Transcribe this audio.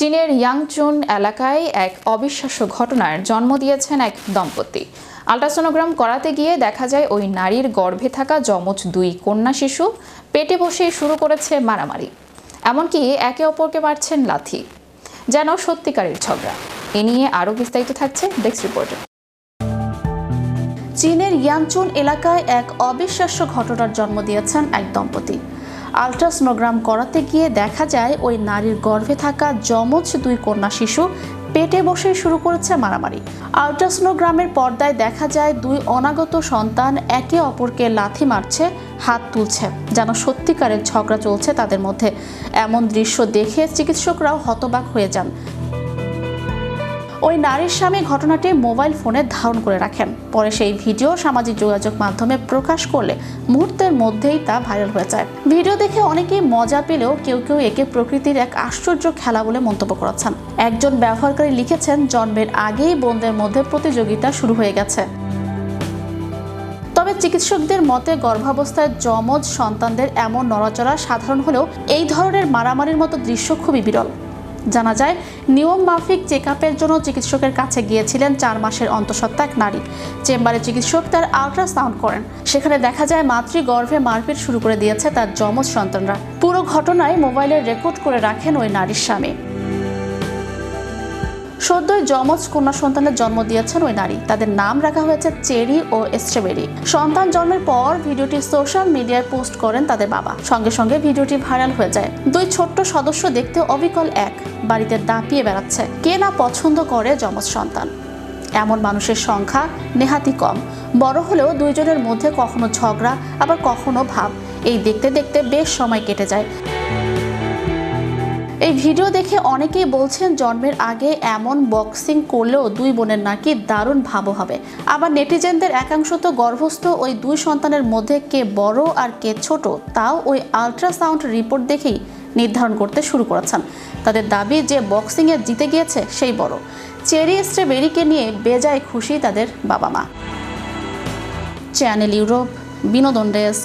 চীনের ইয়াংচুন এলাকায় এক অবিশ্বাস্য ঘটনার জন্ম দিয়েছেন এক দম্পতি। আল্ট্রাসোনোগ্রাম করাতে গিয়ে দেখা যায় ওই নারীর গর্ভে থাকা যমজ দুই কন্যা শিশু পেটে বসেই শুরু করেছে মারামারি, এমনকি একে অপরকে মারছেন লাথি, যেন সত্যিকারের ঝগড়া। এ নিয়ে আরও বিস্তারিত থাকছে ডেস্ক রিপোর্টে। চীনের ইয়াংচুন এলাকায় এক অবিশ্বাস্য ঘটনার জন্ম দিয়েছেন এক দম্পতি। আল্ট্রাসোনোগ্রাম করাতে গিয়ে দেখা যায় ওই নারীর গর্ভে থাকা যমজ দুই কন্যা শিশু পেটে বসে শুরু করেছে মারামারি। আল্ট্রাসোনোগ্রামের পর্দায় দেখা যায় দুই অনাগত সন্তান একে অপরকে লাথি মারছে, হাত তুলছে, যেন সত্যিকারের ঝগড়া চলছে তাদের মধ্যে। এমন দৃশ্য দেখে চিকিৎসকরাও হতবাক হয়ে যান। ওই নারীর স্বামী ঘটনাটি মোবাইল ফোনে ধারণ করে রাখেন। পরে সেই ভিডিও সামাজিক যোগাযোগ মাধ্যমে প্রকাশ করলে মুহূর্তের মধ্যেই তা ভাইরাল হয়ে যায়। ভিডিও দেখে অনেকেই মজা পেলেও কেউ কেউ একে প্রকৃতির এক আশ্চর্য খেলা বলে মন্তব্য করেছেন। একজন ব্যবহারকারী লিখেছেন, জন্মের আগেই বোনদের মধ্যে প্রতিযোগিতা শুরু হয়ে গেছে। তবে চিকিৎসকদের মতে গর্ভাবস্থায় যমজ সন্তানদের এমন নড়াচড়া সাধারণ হলেও এই ধরনের মারামারির মতো দৃশ্য খুবই বিরল। জানা যায়, নিয়ম মাফিক চেকআপের জন্য চিকিৎসকের কাছে গিয়েছিলেন 4 মাসের অন্তঃসত্ত্বা এক নারী। চেম্বারে চিকিৎসক তার আল্ট্রাসাউন্ড করেন। সেখানে দেখা যায় মাতৃগর্ভে মারপিট শুরু করে দিয়েছে তার যমজ সন্তানরা। পুরো ঘটনায় মোবাইলে রেকর্ড করে রাখেন ওই নারীর স্বামী। সদ্যই যমজ কন্যা সন্তানের জন্ম দিয়েছেন ওই নারী। তাদের নাম রাখা হয়েছে চেরি ও স্ট্রবেরি। সন্তান জন্মের পর ভিডিওটি সোশ্যাল মিডিয়ায় পোস্ট করেন তাদের বাবা। সঙ্গে সঙ্গে ভিডিওটি ভাইরাল হয়ে যায়। দুই ছোট্ট সদস্য দেখতে অবিকল এক, বাড়িতে দাপিয়ে বেড়াচ্ছে। কে না পছন্দ করে যমজ সন্তান? এমন মানুষের সংখ্যা নেহাতি কম। বড় হলেও দুইজনের মধ্যে কখনো ঝগড়া, আবার কখনো ভাব। এই দেখতে দেখতে বেশ সময় কেটে যায়। এই ভিডিও দেখে অনেকেই বলছেন, জন্মের আগে এমন বক্সিং করলেও দুই বোনের নাকি দারুণ ভাবও হবে। আবার নেটিজেনদের একাংশ তো গর্ভস্থ ওই দুই সন্তানের মধ্যে কে বড় আর কে ছোট তাও ওই আল্ট্রাসাউন্ড রিপোর্ট দেখেই নির্ধারণ করতে শুরু করেছেন। তাদের দাবি যে বক্সিংয়ে জিতে গিয়েছে সেই বড়। চেরি স্ট্রবেরিকে নিয়ে বেজায় খুশি তাদের বাবা মা। চ্যানেল ইউরোপ, বিনোদন ডেস্ক।